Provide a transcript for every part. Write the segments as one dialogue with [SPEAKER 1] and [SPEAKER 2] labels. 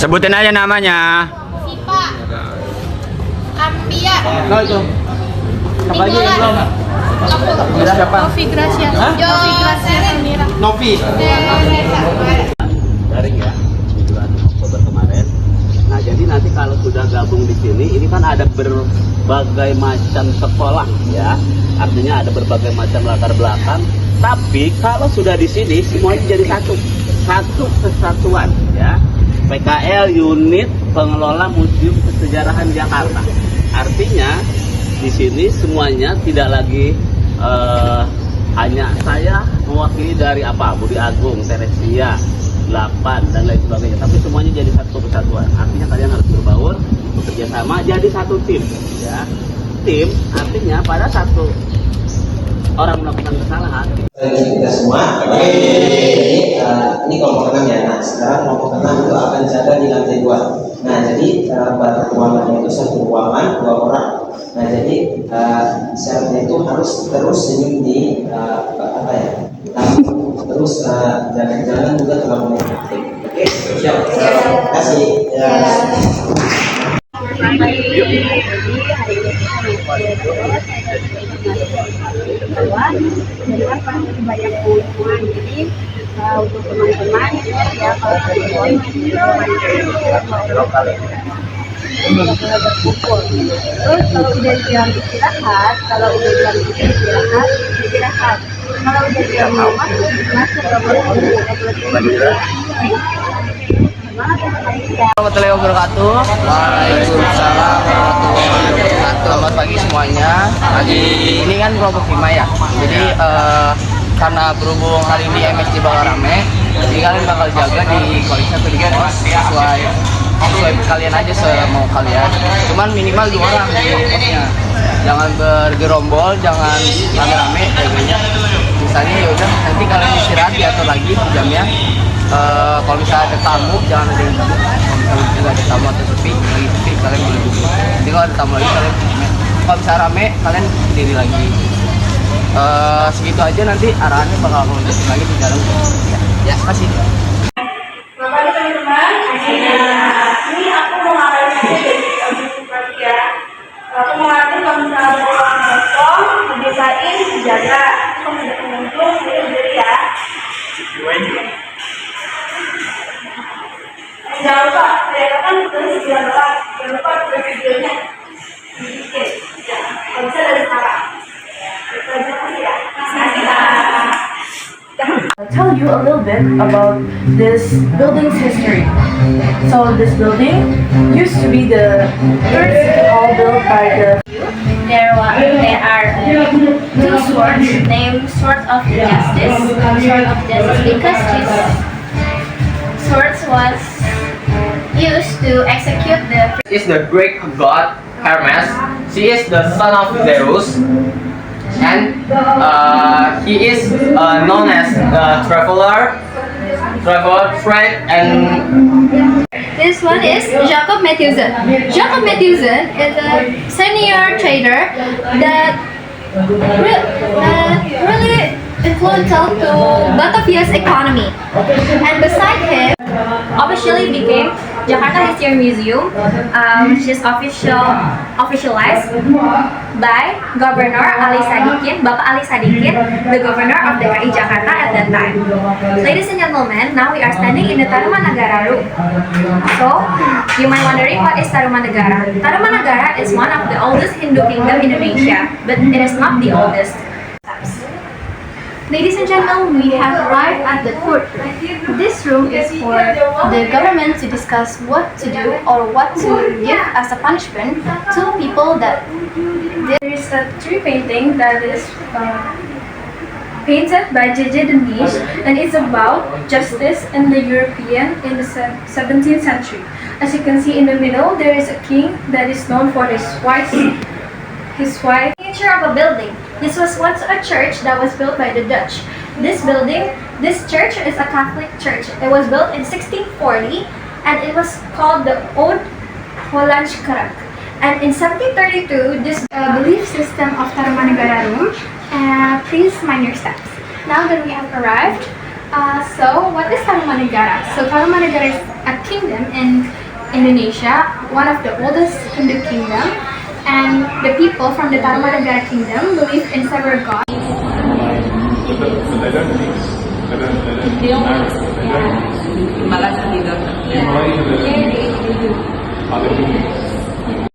[SPEAKER 1] Sebutin aja namanya.
[SPEAKER 2] Sipa, Ambia,
[SPEAKER 3] No, itu. Apa lagi yang belum? Siapa?
[SPEAKER 2] Novi Gracia, Novi Gracia Samira.
[SPEAKER 3] Novi.
[SPEAKER 4] Daring ya, bulan Oktober kemarin. Nah, jadi nanti kalau sudah gabung di sini, ini kan ada berbagai macam sekolah ya. Artinya ada berbagai macam latar belakang. Tapi kalau sudah di sini, semuanya jadi satu kesatuan ya. PKL Unit Pengelola Museum Kesejarahan Jakarta. Artinya di sini semuanya tidak lagi hanya saya mewakili dari Budi Agung, Teresia, 8 dan lain sebagainya, tapi semuanya jadi satu kesatuan. Artinya kalian harus berbaur, bekerja sama, jadi satu tim ya. Tim artinya pada satu orang melakukan kesalahan.
[SPEAKER 5] Kita semua. Ini kelompok 6 ya. Nah, sekarang kelompok 6 itu akan jaga di lantai 2. Nah, jadi batas ruangannya itu satu ruangan 2 orang. Nah, jadi syaratnya itu harus terus senyum di terus jangan juga terlalu negatif. Oke, siap. Terima kasih. Ya.
[SPEAKER 6] Banyak keuntungan, jadi untuk teman-teman ya kalau berkumpul. Terus kalau udah jam istirahat, kalau udah masuk ke
[SPEAKER 3] Warahmatullahi wabarakatuh. Waalaikumsalam warahmatullahi wabarakatuh. Selamat pagi semuanya. Ini kan kelompok 5 ya. Jadi karena berhubung hari ini MSC bakal rame, jadi kalian bakal jaga di koalisi atau di pos sesuai kalian aja, semau kalian. Cuman minimal 2 orang di posnya. Jangan bergerombol, jangan rame-rame jaganya. Misalnya ya udah nanti kalian istirahat diatur lagi jamnya. Kalau misalnya ada tamu jangan ada yang tamu. Kalau misalnya ada tamu atau sepi, lagi sepi kalian boleh duduk. Jadi kalau ada tamu lagi kalian rame. Kalau misalnya rame kalian berdiri lagi. Segitu aja, nanti arahannya bakal aku jelasin lagi di dalam. Ya, kasih.
[SPEAKER 6] Selamat pagi teman-teman. Ini aku mau ngarahin ya. Aku mau ngarahin kalau misalnya ada ruang kosong, ngebiasain dijaga. Kalau ada pengunjung, saya berdiri ya. Jangan lupa, saya kan tulis jangan lupa tulis videonya. Sedikit, ya. Kalau bisa dari sekarang.
[SPEAKER 7] I'll tell you a little bit about this building's history. So this building used to be the first hall built by the...
[SPEAKER 2] There are 2 swords named Sword of Justice, because this sword was used to execute the.
[SPEAKER 3] Is the Greek god Hermes. She is the son of Zeus, and he is known as the traveler, trade, and
[SPEAKER 2] This one is Jacob Matthewson. Jacob Matthewson is a senior trader that really influential to Batavia's economy. And beside him, officially became Jakarta History Museum, which is officialized by Governor Ali Sadikin, Bapak Ali Sadikin, the Governor of DKI Jakarta at that time. Ladies and gentlemen, now we are standing in the Tarumanagara room. So, you might wondering what is Tarumanagara? Tarumanagara is one of the oldest Hindu kingdom in Indonesia, but it is not the oldest. Ladies and gentlemen, we have arrived at the court. This room is for the government to discuss what to do or what to give as a punishment to people that there is a tree painting that is painted by J.J. Denish, and it's about justice in the European in the 17th century. As you can see in the middle, there is a king that is known for his wife. Picture of a building. This was once a church that was built by the Dutch. This church is a Catholic church. It was built in 1640 and it was called the Oud Hollandse Kerk. And in 1732, this belief system of Tarumanagara room. Please mind your steps. Now that we have arrived, so what is Tarumanagara? So Tarumanagara is a kingdom in Indonesia, one of the oldest Hindu kingdom, and the people from the Tarumanagara kingdom believe in several gods.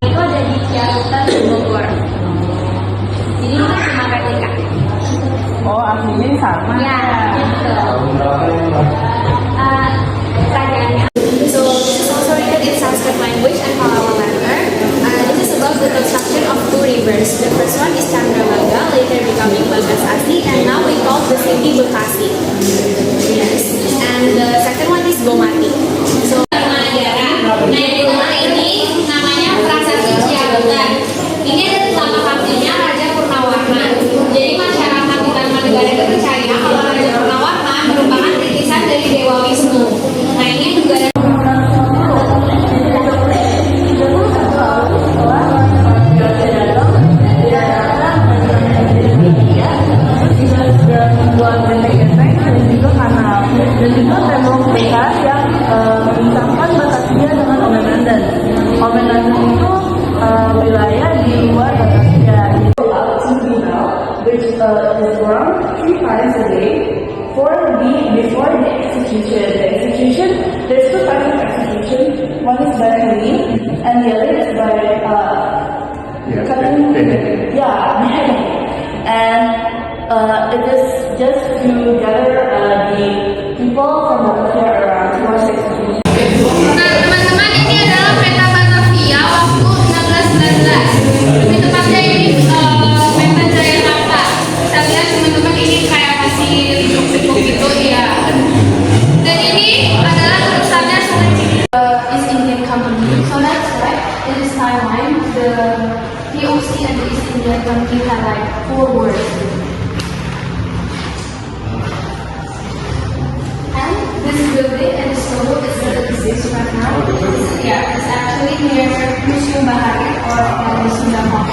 [SPEAKER 1] Itu ada di Ciarutan Bogor. Jadi itu cuma replika.
[SPEAKER 7] Oh, artinya sama.
[SPEAKER 1] Ya, gitu. Perajaannya. So this is also written in Sanskrit language and Pallawa manner. This is about the construction of two rivers. The first one is Chandrabhaga, later becoming Bagasasi, and now we call the city Bekasi. Yes. And the second one is Gomati. So Tarumanagara. Nah, di rumah ini namanya Prasasti Ciarutan. Ini ada nama kaptennya Raja Purnawarman. Jadi masyarakat di Tarumanagara itu percaya kalau Raja Purnawarman merupakan titisan dari Dewa Wisnu. Nah, ini juga ada
[SPEAKER 7] dan juga tembok besar yang memisahkan Batavia dengan Omenanden. Omenanden itu wilayah di luar Batavia. Which is run 3 times a day before the execution. The execution, there's 2 types of execution. One is by hanging, and the other is by cutting. Beheading. And it is just to gather the people from the around to watch the execution.
[SPEAKER 1] Nah, teman-teman, ini adalah peta Batavia waktu 1619. Lebih tepatnya ini peta Jayakarta. Kita lihat teman-teman ini kayak masih rinjuk-rinjuk gitu ya. Dan ini adalah tulisannya East Indian Company. So that's why in this timeline the POC and the East Indian Company had like 4 words. And this building and this logo is still exists right now. Yeah, it's actually near Museum Bahari or Museum Dampak.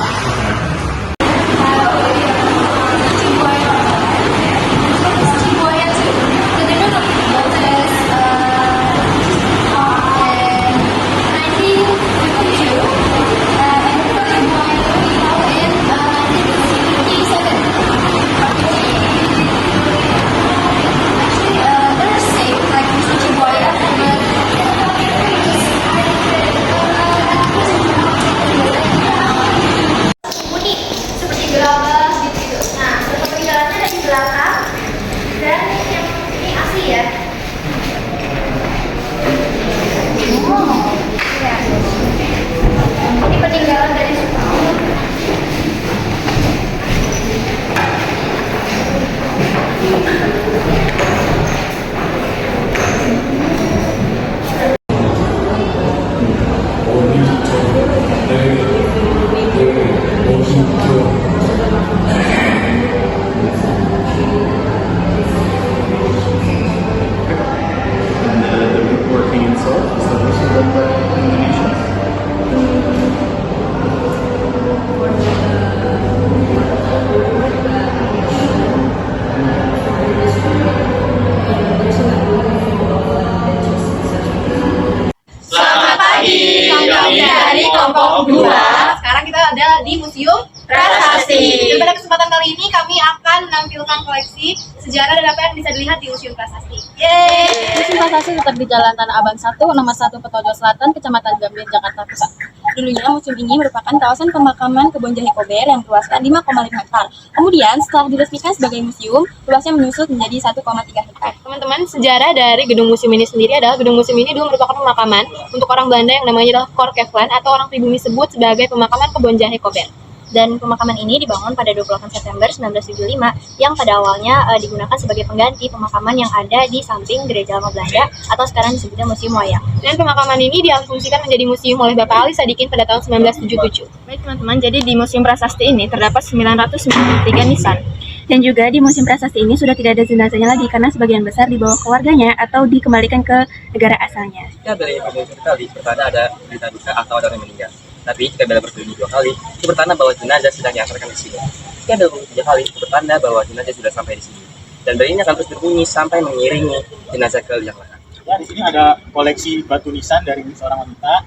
[SPEAKER 6] kelompok 2. Sekarang kita ada di Museum Prasasti. Dan pada kesempatan kali ini kami akan menampilkan koleksi sejarah dan apa yang bisa dilihat di Museum Prasasti. Yeay!
[SPEAKER 8] Museum Prasasti tetap di Jalan Tanah Abang 1, nomor 1 Petojo Selatan, Kecamatan Gambir, Jakarta Pusat. Dulunya museum ini merupakan kawasan pemakaman kebun jahe kober yang luasnya 5,5 hektar. Kemudian setelah diresmikan sebagai museum, luasnya menyusut menjadi 1,3 hektar.
[SPEAKER 6] Teman-teman, sejarah dari gedung museum ini sendiri adalah gedung museum ini dulu merupakan pemakaman untuk orang Belanda yang namanya adalah Korkevlan atau orang pribumi sebut sebagai pemakaman kebun jahe kober.
[SPEAKER 8] Dan pemakaman ini dibangun pada 28 September 1975 yang pada awalnya digunakan sebagai pengganti pemakaman yang ada di samping Gereja Lama Belanda atau sekarang disebutnya Museum Wayang.
[SPEAKER 6] Dan pemakaman ini dialihfungsikan menjadi museum oleh Bapak Ali Sadikin pada tahun 1977.
[SPEAKER 8] Baik teman-teman, jadi di Museum Prasasti ini terdapat 993 nisan. Dan juga di Museum Prasasti ini sudah tidak ada jenazahnya lagi karena sebagian besar dibawa keluarganya atau dikembalikan ke negara asalnya.
[SPEAKER 9] Jika dari informasi kali pertanda ada berita duka atau ada orang yang meninggal. Tapi jika bila berbunyi 2 kali, itu bertanda bahwa jenazah sedang diantarkan ke sini. Jika berbunyi 3 kali, itu bertanda bahwa jenazah sudah sampai di sini. Dan bel ini akan terus berbunyi sampai mengiringi jenazah ke liang lahat.
[SPEAKER 10] Ya, di sini ada koleksi batu nisan dari seorang wanita.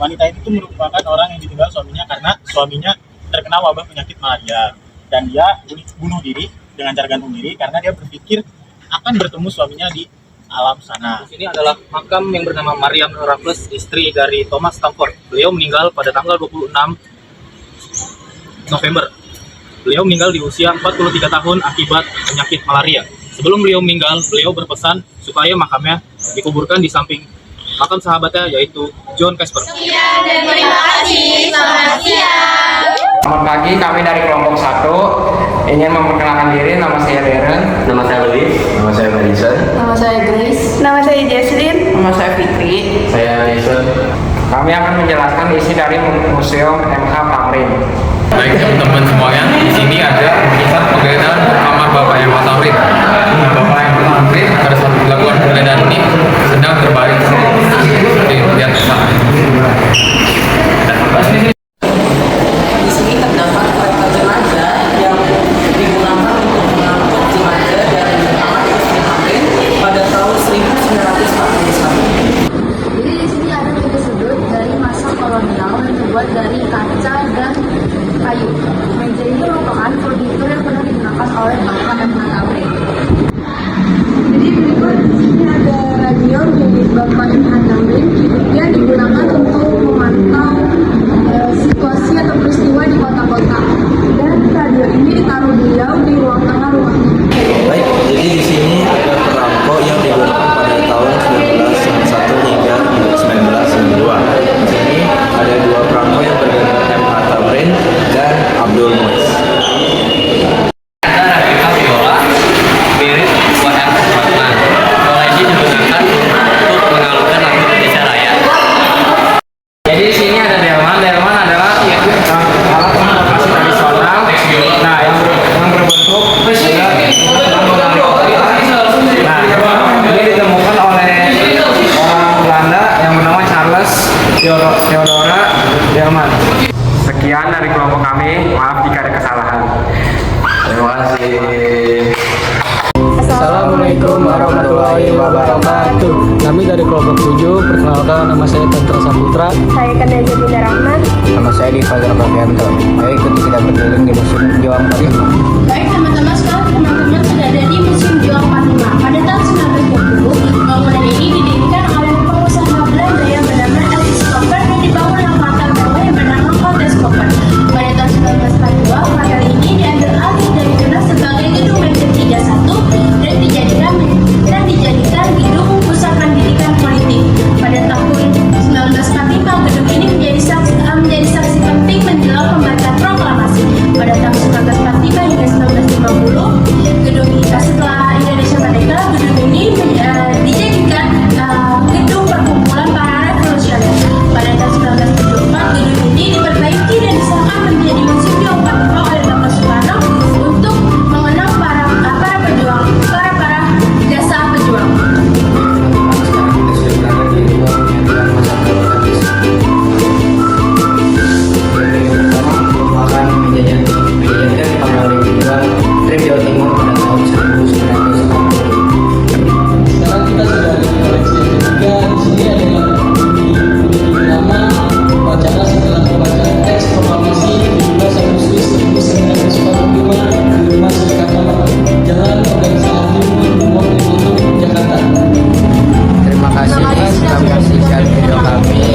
[SPEAKER 10] Wanita itu merupakan orang yang ditinggal suaminya karena suaminya terkena wabah penyakit malaria, dan dia bunuh diri dengan cara gantung diri karena dia berpikir akan bertemu suaminya di alam sana.
[SPEAKER 9] Di sini adalah makam yang bernama Mariam Raffles, istri dari Thomas Stamford. Beliau meninggal pada tanggal 26 November. Beliau meninggal di usia 43 tahun akibat penyakit malaria. Sebelum beliau meninggal, beliau berpesan supaya makamnya dikuburkan di samping makam sahabatnya, yaitu John Casper.
[SPEAKER 1] Sekian dan terima kasih. Selamat siang.
[SPEAKER 11] Selamat pagi, kami dari kelompok 1 ingin memperkenalkan diri. Nama saya Darren.
[SPEAKER 4] Nama saya Louis.
[SPEAKER 11] Nama saya Madison.
[SPEAKER 7] Nama saya Grace.
[SPEAKER 6] Nama saya Jesslyn.
[SPEAKER 7] Nama saya Fitri.
[SPEAKER 11] Saya Jason. Kami akan menjelaskan isi dari Museum MH Tamrin.
[SPEAKER 12] Baik teman-teman semuanya, di sini ada kisah penggeledahan kamar Bapak yang Tamrin. Bapak yang Tamrin pada saat dilakukan penggeledahan ini sedang terbaring seperti lihat sana.
[SPEAKER 7] Di sini terdapat kereta jenazah yang digunakan untuk mengangkut jenazah dari kamar Tamrin pada tahun 1941.
[SPEAKER 13] Jadi di sini ada 3 sudut dari masa kolonial yang terbuat dari kaca dan kayu. Meja ini merupakan furnitur yang pernah digunakan oleh Bapak dan Tamrin. Jadi berikut di sini ada radio milik Bapak dan Tamrin yang digunakan untuk memantau situasi atau peristiwa di kota-kota. Dan radio ini ditaruh beliau di ruang tengah rumahnya.
[SPEAKER 5] Baik, jadi di sini ada perangko yang digunakan pada tahun 1991 hingga 1992. Di sini ada 2 perangko yang bernama MH Tamrin dan Abdul Muiz.
[SPEAKER 12] Ada replika viola mirip buatan Batman. Viola ini digunakan untuk mengalunkan lagu Indonesia Raya.
[SPEAKER 11] Jadi di sini ada delman. Delman adalah alat transportasi tradisional. Nah, yang berbentuk nah, ini ditemukan oleh orang Belanda yang bernama Charles Theodora Delman. Sekian dari kelompok kami. Maaf jika ada kesalahan. Terima kasih.
[SPEAKER 14] Assalamualaikum warahmatullahi wabarakatuh. Kami dari kelompok 7, perkenalkan nama saya Tantra Saputra.
[SPEAKER 6] Saya Kaneza Binda Rahman.
[SPEAKER 14] Nama saya Diva Zarapavianto. Ayo ikuti kita berkeliling di Museum Juang 45.
[SPEAKER 1] Baik teman-teman, sekarang teman-teman sudah ada di Museum Juang 45. Pada tahun 1920, bangunan ini didirikan oleh pengusaha Belanda yang bernama Elvis Koper dan dibangun oleh hotel mewah yang bernama Hotel Koper. Pada tahun 1942, hotel ini diambil alih dari tunas sebagai gedung Meja 31 dan dijadikan gedung pusat pendidikan politik. Pada tahun 1945, gedung ini menjadi saksi penting menjelang pembacaan proklamasi. Pada tahun 1945 hingga 1950, gedung ini setelah Indonesia merdeka, gedung ini dijadikan gedung perkumpulan para revolusioner. Pada tahun 1974, gedung ini diperbaiki dan disahkan menjadi Museum Juang 45 oleh Bapak Soekarno untuk mengenang para jasa pejuang.
[SPEAKER 14] Merupakan menjadikan pengalaman pejuang Trim Jawa Timur pada tahun 1940.
[SPEAKER 7] Sekarang kita sudah di koleksi yang ketiga. Di sini adalah nama upacara setelah pembacaan teks proklamasi 17 Agustus 1945 di Rumah Soekarno, Jalan Organisasi Umum 56, Jakarta.
[SPEAKER 14] Terima kasih sudah menyaksikan video kami.